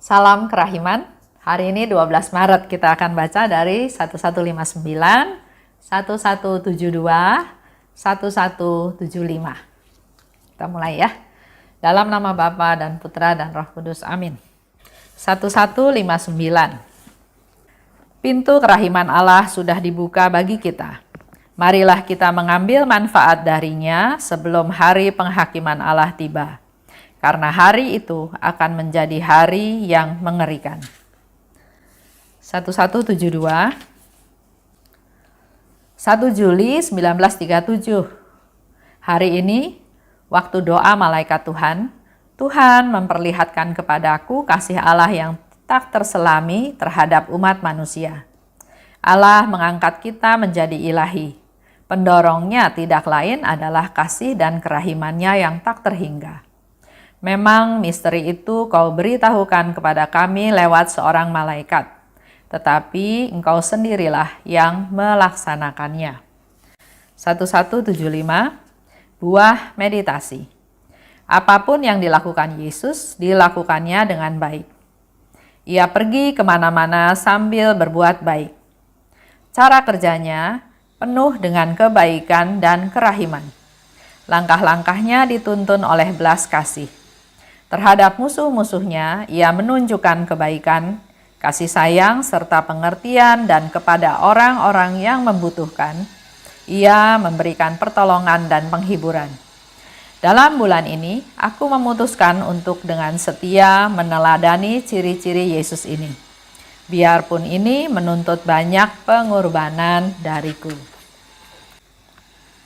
Salam kerahiman. Hari ini 12 Maret kita akan baca dari 1159, 1172, 1175. Kita mulai ya. Dalam nama Bapa dan Putra dan Roh Kudus. Amin. 1159. Pintu kerahiman Allah sudah dibuka bagi kita. Marilah kita mengambil manfaat darinya sebelum hari penghakiman Allah tiba. Karena hari itu akan menjadi hari yang mengerikan. 1172. 1 Juli 1937. Hari ini, waktu doa malaikat Tuhan, Tuhan memperlihatkan kepadaku kasih Allah yang tak terselami terhadap umat manusia. Allah mengangkat kita menjadi ilahi. Pendorongnya tidak lain adalah kasih dan kerahimannya yang tak terhingga. Memang misteri itu kau beritahukan kepada kami lewat seorang malaikat, tetapi engkau sendirilah yang melaksanakannya. 1175. Buah meditasi. Apapun yang dilakukan Yesus, dilakukannya dengan baik. Ia pergi kemana-mana sambil berbuat baik. Cara kerjanya penuh dengan kebaikan dan kerahiman. Langkah-langkahnya dituntun oleh belas kasih. Terhadap musuh-musuhnya, ia menunjukkan kebaikan, kasih sayang, serta pengertian, dan kepada orang-orang yang membutuhkan, ia memberikan pertolongan dan penghiburan. Dalam bulan ini, aku memutuskan untuk dengan setia meneladani ciri-ciri Yesus ini. Biarpun ini menuntut banyak pengorbanan dariku.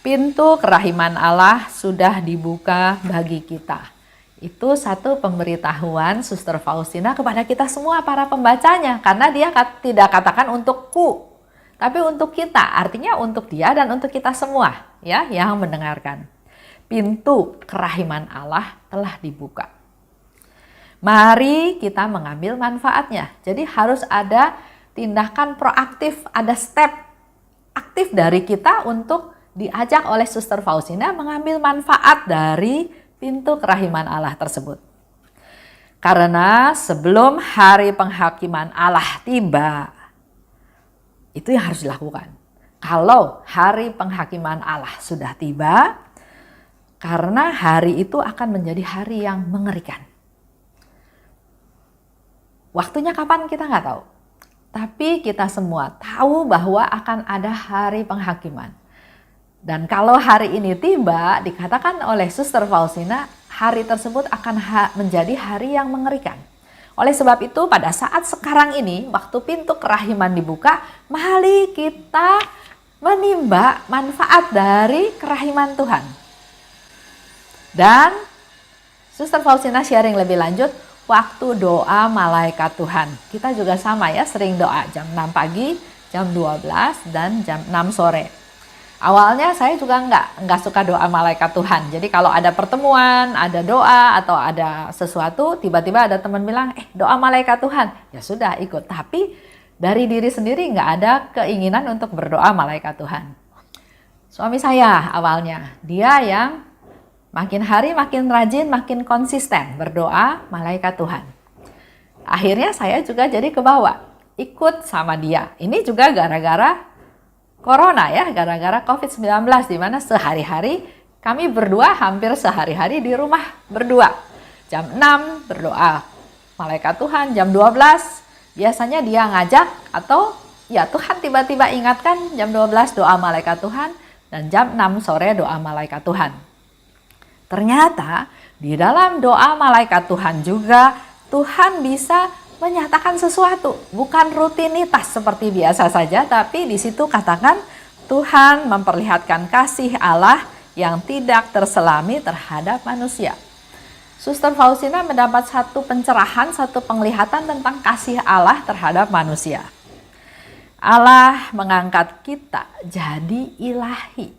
Pintu kerahiman Allah sudah dibuka bagi kita. Itu satu pemberitahuan Suster Faustina kepada kita semua para pembacanya. Karena dia tidak katakan untukku, tapi untuk kita. Artinya untuk dia dan untuk kita semua ya yang mendengarkan. Pintu kerahiman Allah telah dibuka. Mari kita mengambil manfaatnya. Jadi harus ada tindakan proaktif, ada step aktif dari kita untuk diajak oleh Suster Faustina mengambil manfaat dari pintu kerahiman Allah tersebut. Karena sebelum hari penghakiman Allah tiba, itu yang harus dilakukan. Kalau hari penghakiman Allah sudah tiba, karena hari itu akan menjadi hari yang mengerikan. Waktunya kapan kita nggak tahu. Tapi kita semua tahu bahwa akan ada hari penghakiman. Dan kalau hari ini tiba, dikatakan oleh Suster Faustina, hari tersebut akan menjadi hari yang mengerikan. Oleh sebab itu, pada saat sekarang ini, waktu pintu kerahiman dibuka, mari kita menimba manfaat dari kerahiman Tuhan. Dan Suster Faustina sharing lebih lanjut, waktu doa malaikat Tuhan. Kita juga sama ya, sering doa jam 6 pagi, jam 12, dan jam 6 sore. Awalnya saya juga nggak suka doa malaikat Tuhan. Jadi kalau ada pertemuan, ada doa atau ada sesuatu, tiba-tiba ada teman bilang, doa malaikat Tuhan. Ya sudah ikut. Tapi dari diri sendiri nggak ada keinginan untuk berdoa malaikat Tuhan. Suami saya awalnya, dia yang makin hari makin rajin, makin konsisten berdoa malaikat Tuhan. Akhirnya saya juga jadi kebawa, ikut sama dia. Ini juga gara-gara Corona ya, gara-gara COVID-19, di mana sehari-hari kami berdua hampir sehari-hari di rumah berdua. Jam 6 berdoa malaikat Tuhan, jam 12 biasanya dia ngajak atau ya Tuhan tiba-tiba ingatkan jam 12 doa malaikat Tuhan dan jam 6 sore doa malaikat Tuhan. Ternyata di dalam doa malaikat Tuhan juga Tuhan bisa menyatakan sesuatu, bukan rutinitas seperti biasa saja, tapi di situ katakan Tuhan memperlihatkan kasih Allah yang tidak terselami terhadap manusia. Suster Faustina mendapat satu pencerahan, satu penglihatan tentang kasih Allah terhadap manusia. Allah mengangkat kita jadi ilahi.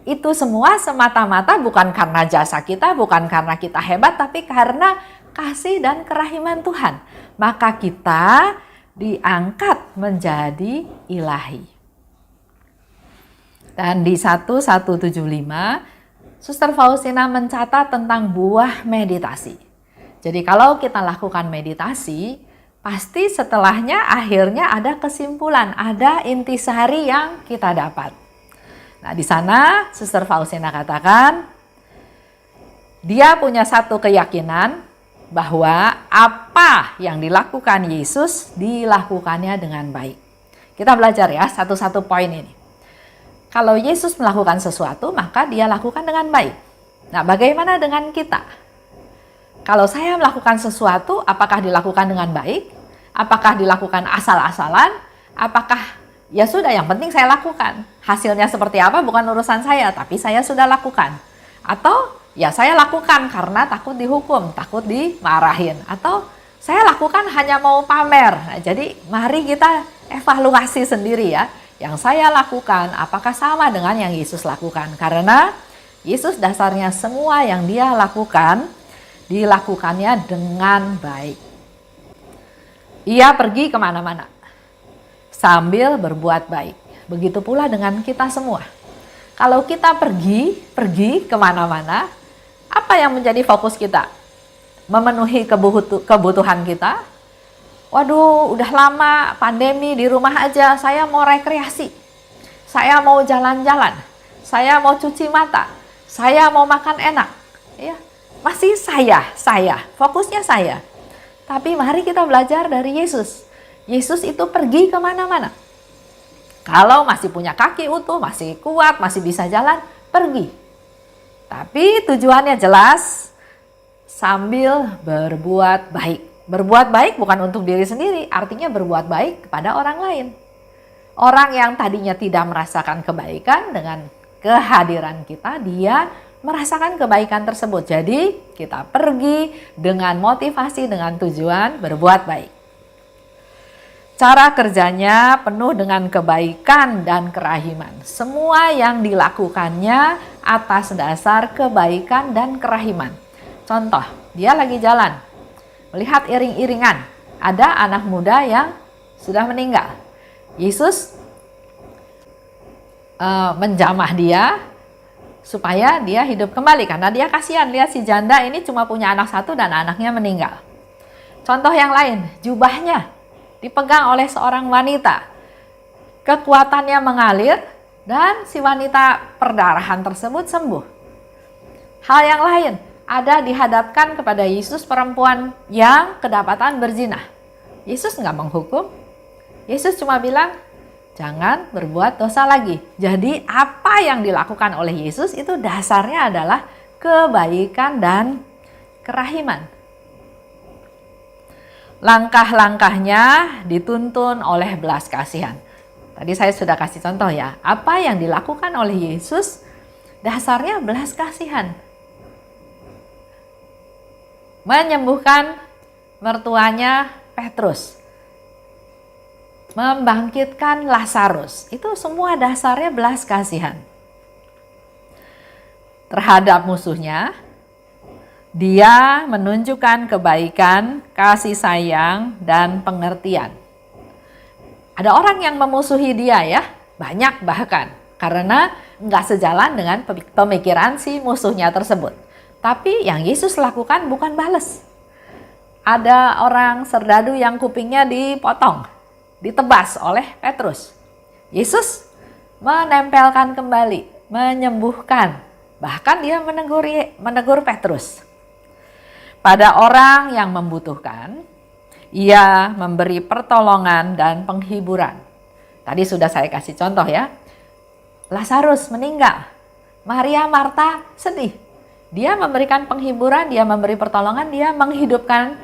Itu semua semata-mata bukan karena jasa kita, bukan karena kita hebat, tapi karena kasih dan kerahiman Tuhan. Maka kita diangkat menjadi ilahi. Dan di 1175, Suster Faustina mencatat tentang buah meditasi. Jadi kalau kita lakukan meditasi, pasti setelahnya akhirnya ada kesimpulan, ada intisari yang kita dapat. Nah, di sana Suster Faustina katakan, dia punya satu keyakinan bahwa apa yang dilakukan Yesus dilakukannya dengan baik. Kita belajar ya satu-satu poin ini. Kalau Yesus melakukan sesuatu, maka dia lakukan dengan baik. Nah, bagaimana dengan kita? Kalau saya melakukan sesuatu, apakah dilakukan dengan baik? Apakah dilakukan asal-asalan? Apakah ya sudah, yang penting saya lakukan. Hasilnya seperti apa bukan urusan saya, tapi saya sudah lakukan. Atau ya saya lakukan karena takut dihukum, takut dimarahin. Atau saya lakukan hanya mau pamer. Nah, jadi mari kita evaluasi sendiri ya. Yang saya lakukan apakah sama dengan yang Yesus lakukan? Karena Yesus dasarnya semua yang dia lakukan, dilakukannya dengan baik. Ia pergi kemana-mana sambil berbuat baik. Begitu pula dengan kita semua. Kalau kita pergi kemana-mana, apa yang menjadi fokus kita? Memenuhi kebutuhan kita. Waduh, udah lama pandemi di rumah aja, saya mau rekreasi. Saya mau jalan-jalan. Saya mau cuci mata. Saya mau makan enak. Ya, masih saya, fokusnya saya. Tapi mari kita belajar dari Yesus. Yesus itu pergi kemana-mana. Kalau masih punya kaki utuh, masih kuat, masih bisa jalan, pergi. Tapi tujuannya jelas, sambil berbuat baik. Berbuat baik bukan untuk diri sendiri, artinya berbuat baik kepada orang lain. Orang yang tadinya tidak merasakan kebaikan, dengan kehadiran kita, dia merasakan kebaikan tersebut. Jadi kita pergi dengan motivasi, dengan tujuan berbuat baik. Cara kerjanya penuh dengan kebaikan dan kerahiman. Semua yang dilakukannya atas dasar kebaikan dan kerahiman. Contoh, dia lagi jalan, melihat iring-iringan. Ada anak muda yang sudah meninggal. Yesus menjamah dia supaya dia hidup kembali. Karena dia kasihan, lihat si janda ini cuma punya anak satu dan anaknya meninggal. Contoh yang lain, jubahnya dipegang oleh seorang wanita. Kekuatannya mengalir dan si wanita perdarahan tersebut sembuh. Hal yang lain, ada dihadapkan kepada Yesus perempuan yang kedapatan berzina. Yesus nggak menghukum. Yesus cuma bilang, jangan berbuat dosa lagi. Jadi apa yang dilakukan oleh Yesus itu dasarnya adalah kebaikan dan kerahiman. Langkah-langkahnya dituntun oleh belas kasihan. Tadi saya sudah kasih contoh ya. Apa yang dilakukan oleh Yesus dasarnya belas kasihan. Menyembuhkan mertuanya Petrus. Membangkitkan Lazarus. Itu semua dasarnya belas kasihan. Terhadap musuhnya, dia menunjukkan kebaikan, kasih sayang, dan pengertian. Ada orang yang memusuhi dia ya, banyak bahkan. Karena nggak sejalan dengan pemikiran si musuhnya tersebut. Tapi yang Yesus lakukan bukan balas. Ada orang serdadu yang kupingnya dipotong, ditebas oleh Petrus. Yesus menempelkan kembali, menyembuhkan. Bahkan dia menegur Petrus. Pada orang yang membutuhkan, ia memberi pertolongan dan penghiburan. Tadi sudah saya kasih contoh ya. Lazarus meninggal. Maria Marta sedih. Dia memberikan penghiburan, dia memberi pertolongan, dia menghidupkan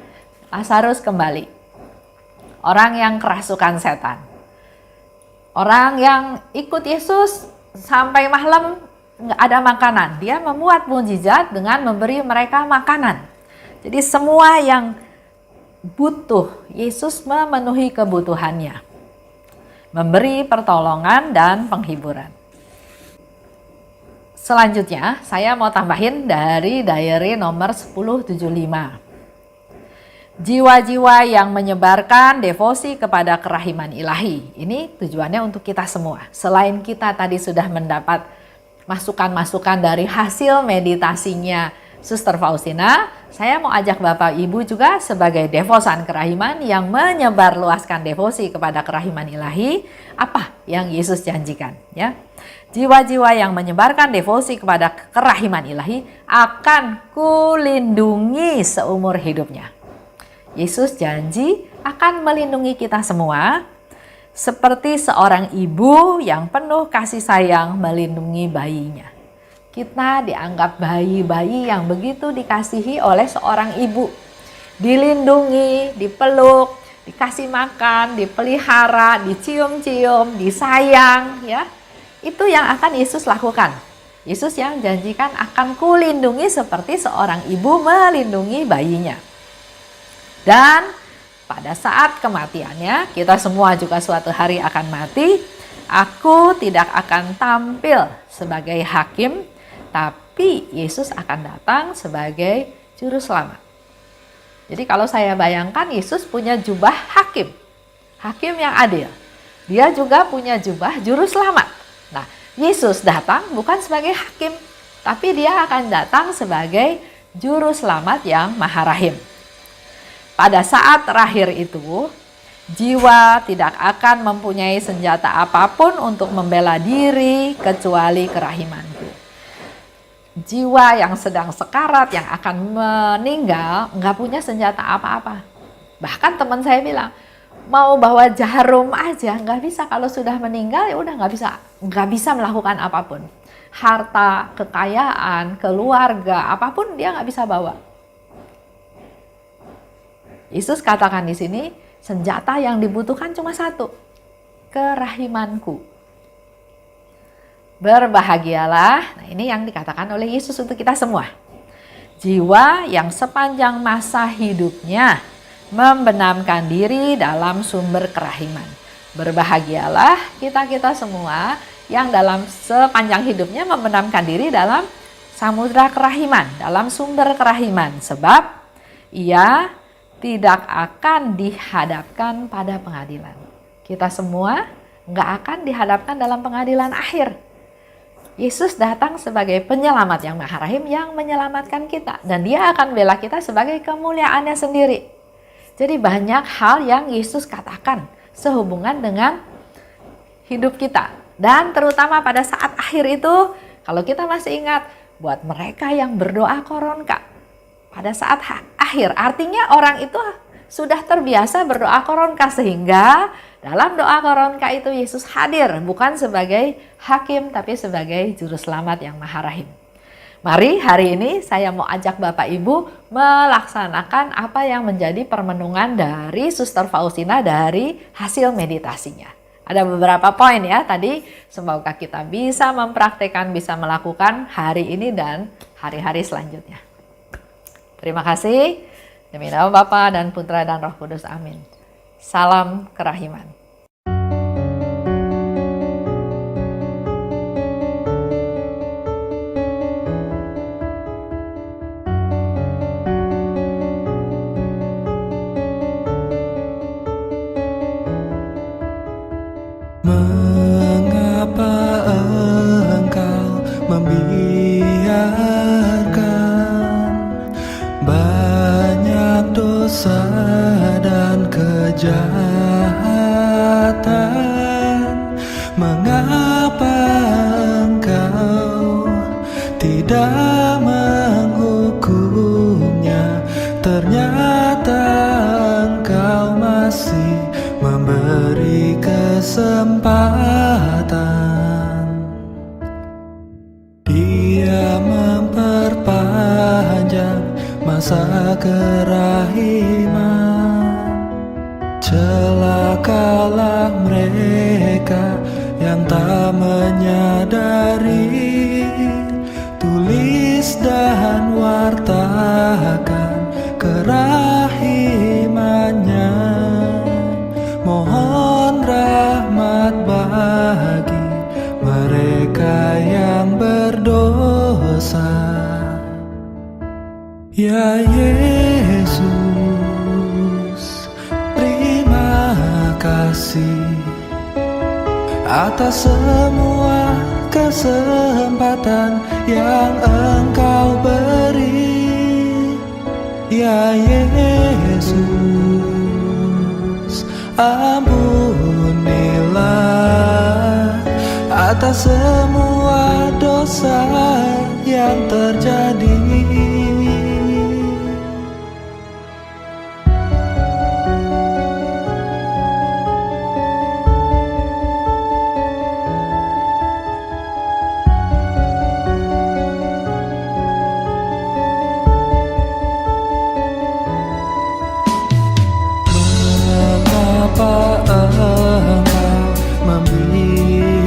Lazarus kembali. Orang yang kerasukan setan. Orang yang ikut Yesus sampai malam nggak ada makanan. Dia membuat mukjizat dengan memberi mereka makanan. Jadi semua yang butuh, Yesus memenuhi kebutuhannya. Memberi pertolongan dan penghiburan. Selanjutnya, saya mau tambahin dari diary nomor 1075. Jiwa-jiwa yang menyebarkan devosi kepada kerahiman ilahi. Ini tujuannya untuk kita semua. Selain kita tadi sudah mendapat masukan-masukan dari hasil meditasinya Suster Faustina, saya mau ajak Bapak Ibu juga sebagai devosan kerahiman yang menyebarluaskan devosi kepada kerahiman ilahi, apa yang Yesus janjikan, ya. Jiwa-jiwa yang menyebarkan devosi kepada kerahiman ilahi akan kulindungi seumur hidupnya. Yesus janji akan melindungi kita semua seperti seorang ibu yang penuh kasih sayang melindungi bayinya. Kita dianggap bayi-bayi yang begitu dikasihi oleh seorang ibu. Dilindungi, dipeluk, dikasih makan, dipelihara, dicium-cium, disayang, ya. Itu yang akan Yesus lakukan. Yesus yang janjikan akan kulindungi seperti seorang ibu melindungi bayinya. Dan pada saat kematiannya, kita semua juga suatu hari akan mati. Aku tidak akan tampil sebagai hakim, tapi Yesus akan datang sebagai juru selamat. Jadi kalau saya bayangkan, Yesus punya jubah hakim, hakim yang adil. Dia juga punya jubah juru selamat. Nah, Yesus datang bukan sebagai hakim, tapi dia akan datang sebagai juru selamat yang maha rahim. Pada saat terakhir itu, jiwa tidak akan mempunyai senjata apapun untuk membela diri kecuali kerahimanku. Jiwa yang sedang sekarat, yang akan meninggal, nggak punya senjata apa-apa. Bahkan teman saya bilang, mau bawa jarum aja nggak bisa. Kalau sudah meninggal ya udah nggak bisa melakukan apapun. Harta, kekayaan, keluarga, apapun dia nggak bisa bawa. Yesus katakan di sini, senjata yang dibutuhkan cuma satu, kerahimanku. Berbahagialah, nah ini yang dikatakan oleh Yesus untuk kita semua. Jiwa yang sepanjang masa hidupnya membenamkan diri dalam sumber kerahiman. Berbahagialah kita semua yang dalam sepanjang hidupnya membenamkan diri dalam samudra kerahiman, dalam sumber kerahiman. Sebab ia tidak akan dihadapkan pada pengadilan. Kita semua nggak akan dihadapkan dalam pengadilan akhir. Yesus datang sebagai penyelamat yang maha rahim yang menyelamatkan kita. Dan dia akan bela kita sebagai kemuliaannya sendiri. Jadi banyak hal yang Yesus katakan sehubungan dengan hidup kita. Dan terutama pada saat akhir itu, kalau kita masih ingat, buat mereka yang berdoa koronka. Pada saat akhir, artinya orang itu sudah terbiasa berdoa koronka, sehingga dalam doa koronka itu Yesus hadir bukan sebagai hakim tapi sebagai juru selamat yang maha rahim. Mari hari ini saya mau ajak Bapak Ibu melaksanakan apa yang menjadi permenungan dari Suster Faustina dari hasil meditasinya. Ada beberapa poin ya tadi, semoga kita bisa mempraktekkan, bisa melakukan hari ini dan hari-hari selanjutnya. Terima kasih. Demi nama Bapa dan Putra dan Roh Kudus. Amin. Salam kerahiman. Mengapa engkau membiarkan banyak dosa dan kejahatan? Mengapa engkau tidak menghukumnya? Ternyata engkau masih memberi kesempatan. Dia memperpanjang masa kerahiman. Celakalah mereka yang tak menyadari. Tulis dan wartakan kerahimannya. Mohon rahmat bagi mereka yang berdosa. Ya Yesus, terima kasih atas semua kesempatan yang Engkau beri. Ya Yesus, ampunilah atas semua dosa yang terjadi. Mengapa Engkau membiarkan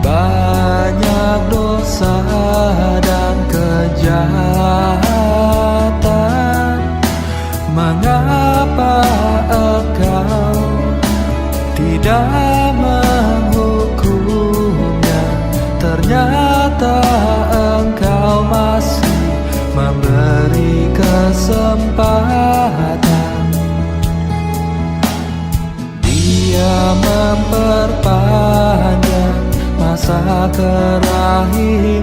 banyak dosa dan kejahatan? Mengapa Engkau tidak menghukumnya? Ternyata Engkau masih memberi kesempatan. Dia memperpanjang masa kerahiman.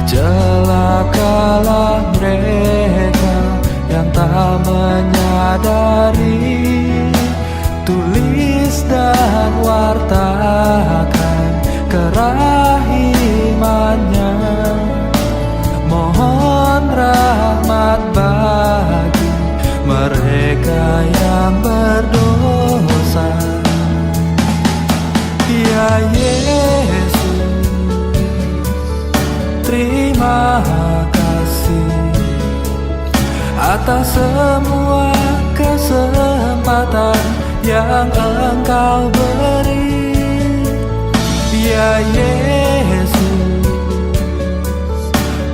Celakalah mereka yang tak menyadari. Tulis dan wartakan kerahimannya. Mohon rahmat bagi mereka yang berdosa. Ya Yesus, terima kasih atas semua kesempatan yang Engkau beri. Ya Yesus,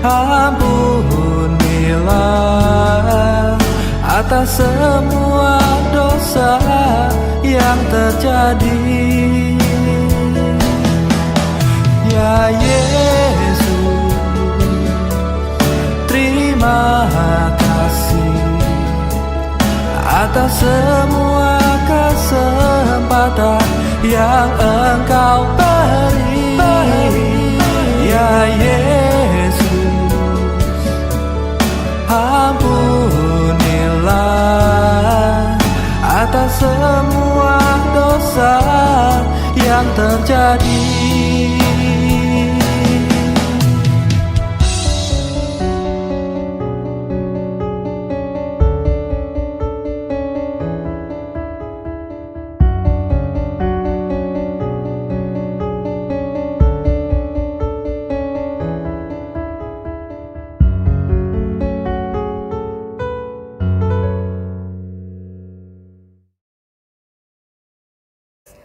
ampunilah atas semua dosa yang terjadi. Ya Yesus, terima kasih atas semua kesempatan yang Engkau beri. Ya Yesus, ampunilah atas semua dosa yang terjadi.